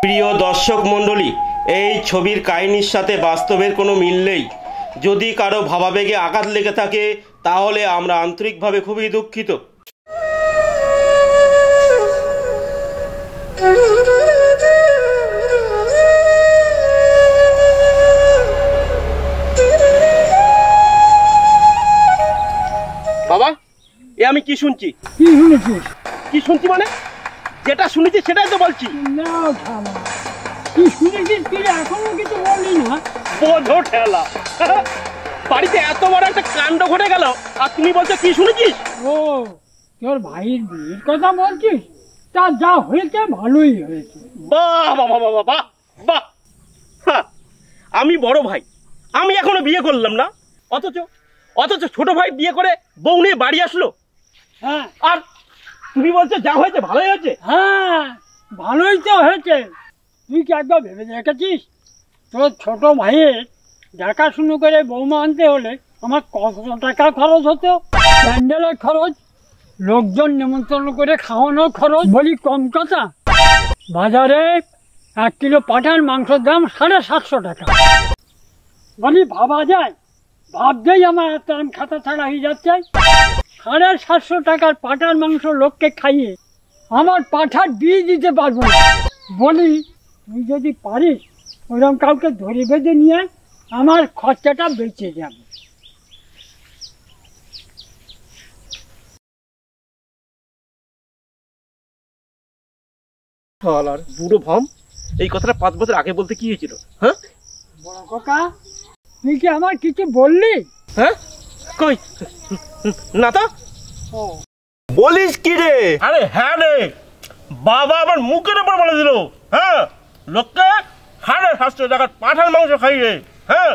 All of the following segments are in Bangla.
প্রিয় দর্শক মণ্ডলী, এই ছবির কাহিনীর সাথে বাস্তবের কোনো মিল নেই। যদি কারো ভাবাবেগে আঘাত লেগে থাকে তাহলে আমরা আন্তরিকভাবে খুবই দুঃখিত। বাবা, এ আমি কি শুনছি? কি শুনেছিস? কি শুনছি মানে? যেটা শুনেছি সেটাই তো বলছি। না ঠালা, কি শুনেছিস কি এখনো কিছু বললি না? বোঝো ঠেলা, বাড়িতে এত বড় একটা কাণ্ড ঘটে গেল আর তুমি বলছো কি শুনেছিস? ও, তোর ভাইয়ের বিয়ের কথা বলছিস? তা যা হয়েছে ভালোই হয়েছে। বাহ বাহ বাহ বাহ বাহ বাহ। হ্যাঁ, আমি বড় ভাই, আমি এখনো বিয়ে করলাম না, অথচ অথচ ছোট ভাই বিয়ে করে বউ নিয়ে বাড়ি আসলো। হ্যাঁ, আর তুমি বলছো যা হয়েছে ভালোই হয়েছে? হ্যাঁ, ভালোই তো হয়েছে। তুই কি একবার ভেবে দেখেছিস তোর ছোট ভাইয়ের দেখাশুনো করে বৌমা আনতে হলে আমার কত টাকা খরচ হতো? প্যান্ডেলের খরচ, লোকজন নেমন্তন্ন করে খাওয়ানোর খরচ, বলি কম কথা। বাজারে 1 কিলো পাঁঠার মাংসের দাম 750 টাকা। বলি ভাবা যায়? ভাবতেই আমার এত খাতা ছাড়া হয়ে যাচ্ছে। 750 টাকার পাঁঠার মাংস লোককে খাইয়ে আমার পাঁঠার বিয়ে দিতে পারবো না। বলি তুই যদি পারিস ওরকম কাউকে ধরে বেঁধে নিয়ে আমার খরচাটা বেঁচে যাবে। বুড়ো ভাম, এই কথাটা 5 বছর আগে বলতে কি হয়েছিল? হ্যাঁ বড় কাকা, তুই কি আমার কিছু বললি? হ্যাঁ, কই না তো। বলিস কি রে? আরে হ্যাঁ রে, বাবা আমার মুখের উপর বলে দিল। হ্যাঁ, লোককে 750 টাকার পাঁঠার মাংস খাইয়ে। হ্যাঁ,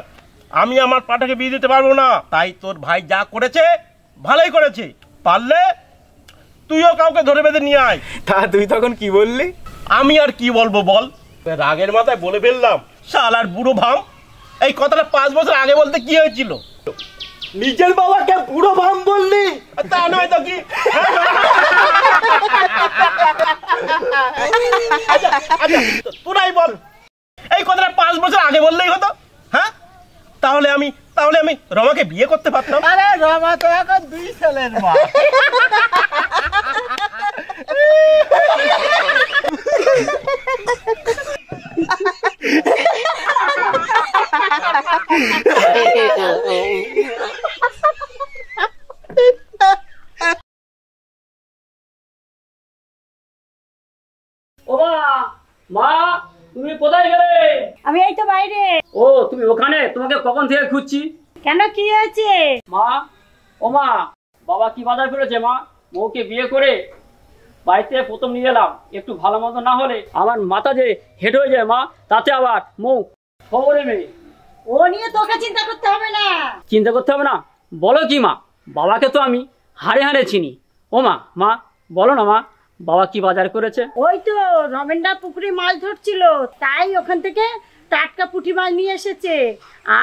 আমি আমার পাঁঠাকে বিয়ে দিতে পারবো না। তাই তোর ভাই যা করেছে ভালোই করেছে, পারলে তুইও কাউকে ধরে বেঁধে নিয়ে আয়। তা তুই তখন কি বললি? আমি আর কি বলবো বল, রাগের মাথায় বলে ফেললাম। শালার বুড়ো ভাম, এই কথাটা 5 বছর আগে বলতে কি হয়েছিল? নিজের বাবাকে বুড়ো ভাম বললি? তা নয় তো কি? তোরাই বল, এই কথাটা 5 বছর আগে বললেই হতো। হ্যাঁ, তাহলে আমি রমাকে বিয়ে করতে পারতাম। আরে রমা তো এখন 2 ছেলের মা। মা, তুমি কোথায় গেলে? আমি এই তো বাইরে। ও, তুমি ওখানে? তোমাকে কখন থেকে খুঁজছি। কেন, কি হয়েছে? মা, ও মা, বাবা কি বাজার করেছে মা? বউকে বিয়ে করে বাড়িতে প্রথম নিয়ে এলাম, একটু ভালো মতো না হলে আমার মাথা যে হেড হয়ে যায় মা। তাতে আবার মৌ খবরে মেয়ে। ও নিয়ে তোকে চিন্তা করতে হবে না। চিন্তা করতে হবে না? বলো কি মা? বাবাকে তো আমি হাড়ে হাড়ে চিনি। ও মা, মা বলো না মা, বাবা কি বাজার করেছে? ওই তো রমেনদা পুকুরে মাছ ধরছিল, তাই ওখান থেকে টাটকা পুঁটি মাছ নিয়ে এসেছে।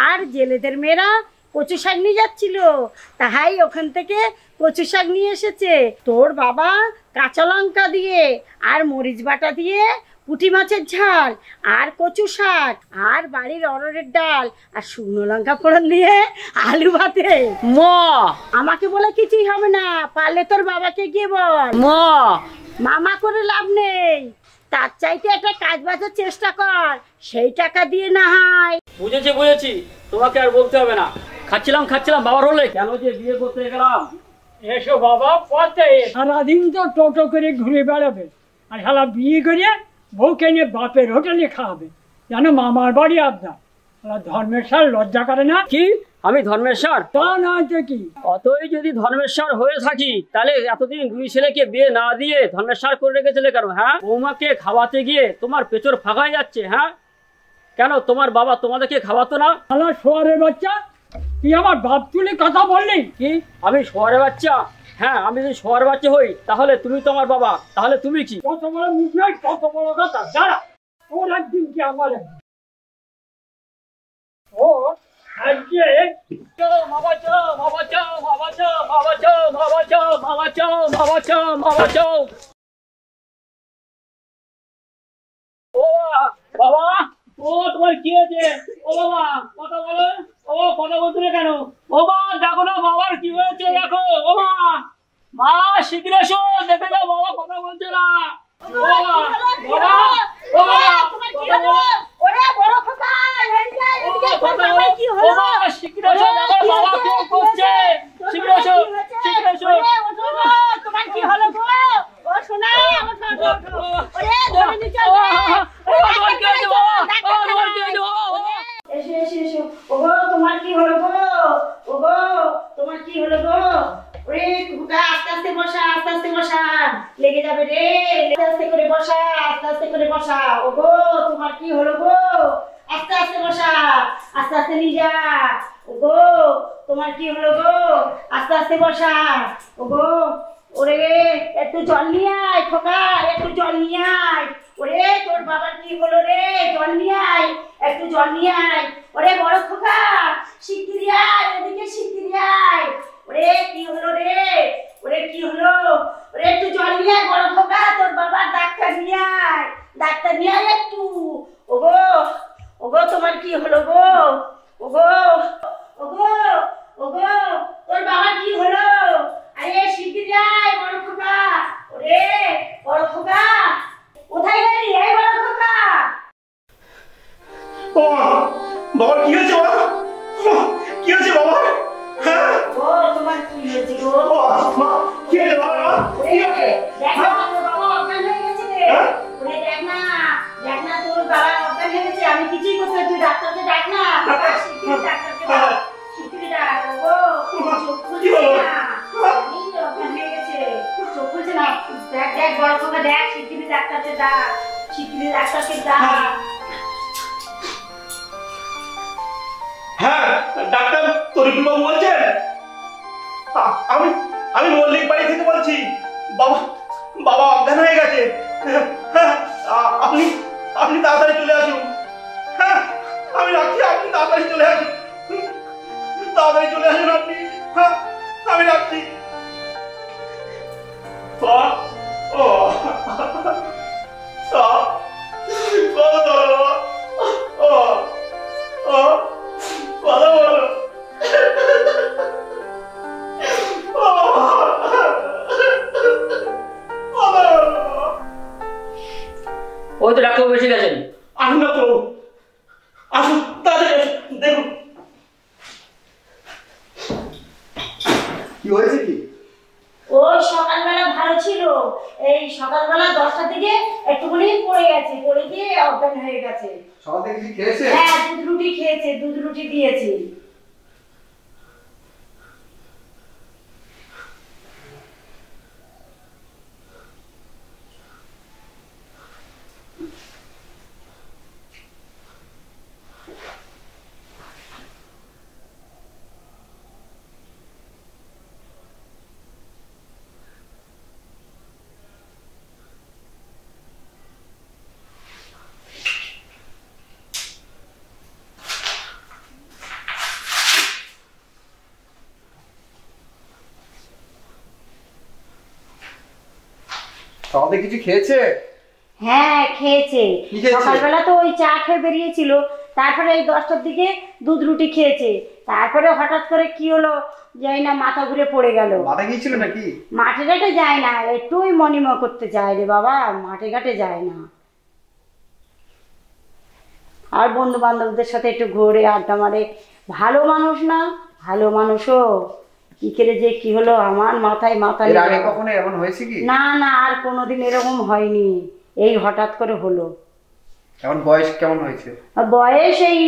আর জেলেদের মেয়েরা কচু শাক নিয়ে যাচ্ছিল, তাই ওখান থেকে কচু শাক নিয়ে এসেছে। তোর বাবা কাঁচা লঙ্কা দিয়ে আর মরিচ বাটা দিয়ে পুঁটি মাছের ঝাল আর কচু শাক আর বাড়ির অরহরের ডাল আর শুকনো লঙ্কা ফোড়ন দিয়ে আলু ভাতে। মা, আমাকে বলে কিছুই হবে না, পারলে তোর বাবাকে গিয়ে বল। মা, মামা করে লাভ নেই, তার চাইতে একটা কাজ বাজার চেষ্টা কর, সেই টাকা দিয়ে না হয়। বুঝেছি, তোমাকে আর বলতে হবে না। খাচ্ছিলাম বাবার হলে কেন যে বিয়ে করতে গেলাম। এসো বাবা, পথে সারাদিন তো টোটো করে ঘুরে বেড়াবে আর শালা বিয়ে করে বউকে নিয়ে বাপের হোটেলে খাওয়াবে। জানো মামার বাড়ি আপনার ধর্মেশ্বর লজ্জা করে না? কি আমি ধর্মেশ্বর? তা না তো কি? অতই যদি ধর্মেশ্বর হয়ে থাকি তাহলে এতদিন 2 ছেলেকে বিয়ে না দিয়ে ধর্মেশ্বর করে রেখেছিলে কেন? হ্যাঁ, বৌমাকে খাওয়াতে গিয়ে তোমার পেছর ফাঁকা যাচ্ছে। হ্যাঁ, কেন তোমার বাবা তোমাদেরকে খাওয়াতো না? শালা শোয়ারের বাচ্চা, তুই আমার বাপ তুলে কথা বললি? কি আমি শোয়ারের বাচ্চা? হ্যাঁ, আমি যদি শোয়ারের বাচ্চা হই তাহলে তুমি তো আমার বাবা, তাহলে তুমি কি? কত বড় মুখ নয়, কত বড় কথা। দাঁড়া, ওর একদিন কি আমার একদিন। ও আজকে ও ও তোমার কি হয়েছে? ও বাবা কথা বলো। ও কথা বলছো না কেন? ও মা দেখো না বাবার কি হয়েছে দেখো। ও মা মা শিগগির এসো, দেখে যাও বাবা কথা বলছে না। ও বাবা বাবা ও বাবা তোমার কি হলো? ওরে বড় খোকা, এদিকে কথা বাবা কি ও হলো? মা শিগগির এসো, দেখো বাবা কি করছে। শিগগির এসো, শিগগির এসো। তোমার কি হলো গো? ও সোনা, ওরে ধরে নিচে এসো এসো এসো। ওগো তোমার কি হলো গো? ওগো তোমার কি হলো গো? ওরে খোকা আস্তে আস্তে বসা, আস্তে আস্তে বসা, লেগে যাবে রে। আস্তে আস্তে করে বসা, আস্তে আস্তে করে বসা। ওগো তোমার কি হলো গো? আস্তে আস্তে বসা, আস্তে আস্তে নিয়ে যা। ওগো তোমার কি হলো গো? আস্তে আস্তে বসা। ওগো ওরে একটু জল নিয়ে আয় খোকা, একটু জল নিয়ে আয়। ওরে তোর বাবার কি হলো রে? জল নিয়ে আয়, একটু জল নিয়ে আয়। ওরে বড় খোকা শিগগিরি আয়, এদিকে শিগগিরি আয়। ওরে কি হলো রে? ওরে কি হলো? ওরে একটু জল নিয়ে আয় বড় খোকা, তোর বাবার ডাক্তার নিয়ে আয়, ডাক্তার নিয়ে আয় একটু। ওগো ওগো তোমার কি হলো গো? ওগো ওগো ওগো তোর বাবার কি হলো? আরে শিগগিরি আয় বড় খোকা। ওরে বড় খোকা কোথায় গেলি? এই বড় খোকা। ও বাবার কি হয়েছে? বাবা কি হয়েছে বাবা? হ্যাঁ ও তোমার কি হয়েছে গো? মা কি হয়েছে বাবা? ওরে দেখ না তোর বাবা অজ্ঞান হয়ে গেছে রে। ওরে দেখ না তোর বাবা অজ্ঞান হয়ে গেছে। আমি কিছুই করতে পারি, তুই ডাক্তারকে ডাক না। শিগগিরি ডাক্তারকে ডাক, শিগগিরি ডাক। ওগো চোখ খুলছে না, এই অজ্ঞান হয়ে গেছে, চোখ খুলছে না। দেখ দেখ বড় খোকা দেখ, শিগগিরি ডাক্তারকে ডাক, শিগগিরি ডাক্তারকে ডাক। হ্যাঁ ডাক্তার তরিকুল বাবু বলছেন? আমি আমি মল্লিক বাড়ি থেকে বলছি। বাবা বাবা অজ্ঞান হয়ে গেছে। হ্যাঁ আপনি আপনি তাড়াতাড়ি চলে আসুন। হ্যাঁ আমি রাখছি, আপনি তাড়াতাড়ি চলে আসুন, তাড়াতাড়ি চলে আসুন আপনি। হ্যাঁ আমি রাখছি। ও কথা বলো। ওই তো ডাক্তারবাবু এসে গেছেন। আসুন ডাক্তারবাবু, আসুন তাড়াতাড়ি দেখুন কি হয়েছে কি? ওই সকালবেলা ভালো ছিল, এই সকালবেলা 10টার দিকে একটুখানি পড়ে গেছে, পড়ে গিয়ে অজ্ঞান হয়ে গেছে। সকাল থেকে কিছু খেয়েছে? হ্যাঁ দুধ রুটি খেয়েছে, দুধ রুটি দিয়েছি। সকাল থেকে কিছু খেয়েছে? হ্যাঁ খেয়েছে, কি খেয়েছে? সকালবেলা তো ওই চা খেয়ে বেরিয়েছিল, তারপরে এই 10টার দিকে দুধ রুটি খেয়েছে, তারপরে হঠাৎ করে কি হলো যাই না, মাথা ঘুরে পড়ে গেল। মাথা গিয়েছিল নাকি? মাঠে ঘাটে যায় না, একটুই মনিমা করতে যায় রে বাবা, মাঠে ঘাটে যায় না। আর বন্ধু বান্ধবদের সাথে একটু ঘুরে আড্ডা মারে। ভালো মানুষ না, ভালো মানুষও কি করে যে কি হলো আমার মাথায় মাথা। এর আগে কখনো এমন হয়েছে কি? না না আর কোনোদিন এরকম হয়নি, এই হঠাৎ করে হলো। এখন বয়স কেমন হয়েছে? বয়স এই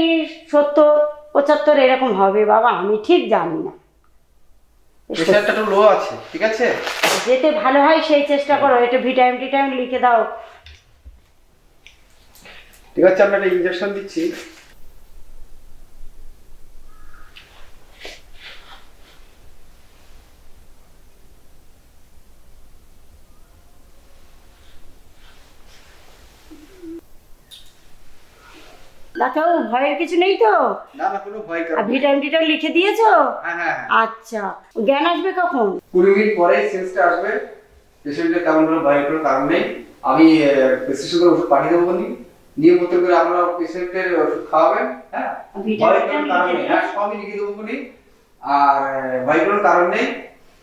70-75 এরকম হবে বাবা, আমি ঠিক জানি না। প্রেশারটা একটু লো আছে, ঠিক আছে? যেতে ভালো হয় সেই চেষ্টা করো, একটু ভিটামিন টিটামিন লিখে দাও। ঠিক আছে, আমরা একটা ইনজেকশন দিচ্ছি। ডাক্তারবাবু ভয়ের কিছু নেই তো? না না, কোনো ভয় কারণ আর ভিটামিন টিটামিন লিখে দিয়েছো? হ্যাঁ হ্যাঁ। আচ্ছা, জ্ঞান আসবে কখন? 20 মিনিট পরে সেন্সটা আসবে। পেশেন্টের তেমন কোনো ভয়ের কোনো কারণ নেই। আমি প্রেসক্রিপশন ওষুধ পাঠিয়ে দেবো বলি, নিয়মিত করে আপনারা পেশেন্টের ওষুধ খাওয়াবেন। হ্যাঁ, ভয়ের কোনো কারণ নেই। হ্যাঁ, সবই লিখে দেবো বলি। আর ভয়ের কোনো কারণ নেই।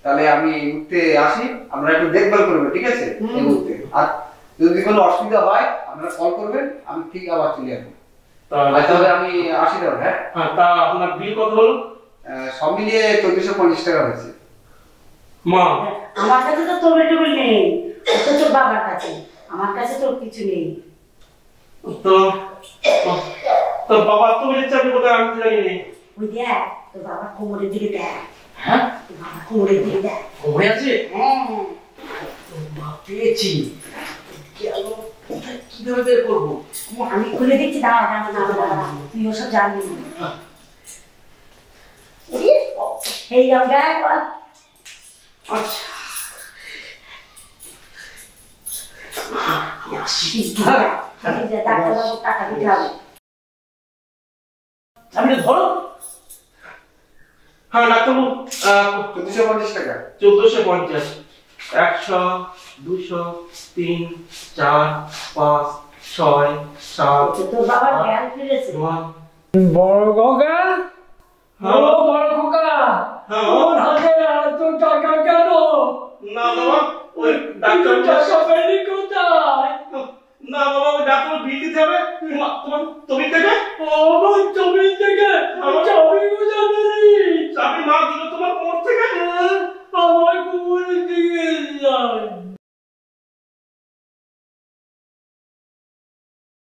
তাহলে আমি এই মুহূর্তে আসি, আপনারা একটু দেখভাল করবেন, ঠিক আছে? এই মুহূর্তে আর যদি কোনো অসুবিধা হয় আপনারা কল করবেন, আমি ঠিক আবার চলে আসবো। তাহলে আমি আসি তাহলে। হ্যাঁ, তা আপনার বিল কত হলো? সব মিলিয়ে 1450 টাকা হয়েছে। মা আমার কাছে তো তোর টেবিল নেই, তো তোর বাবার কাছে, আমার কাছে তোর কিছু নেই। তো তো বাবা তো বলেছে আমি কোথায় আনতে জানি। ওই দেখ তোর বাবার কোমরের দিকে দেখ। হ্যাঁ, তোর বাবার কোমরের দিকে দেখ। ঘুরে আছে? হ্যাঁ, পেয়েছি। কিভাবে বের করবো? আমি খুলে দিচ্ছি, দাঁড়া দাঁড়া দাঁড়া দাঁড়া, তুই ওসব জানবি না। এই দেখ। আচ্ছা টাকা দিতে হবে। আমি ধরো। হ্যাঁ ডাক্তারবাবু, 1450 টাকা। 1450, 100, 200, 3, 4, 5, 6, 7, তোর বাবার জ্ঞান ফিরেছে। বড় খোকা, হ্যাঁ। ও বড় খোকা, হ্যাঁ। তোর হাতে এত টাকা কেন? না বাবা, ওই ডাক্তার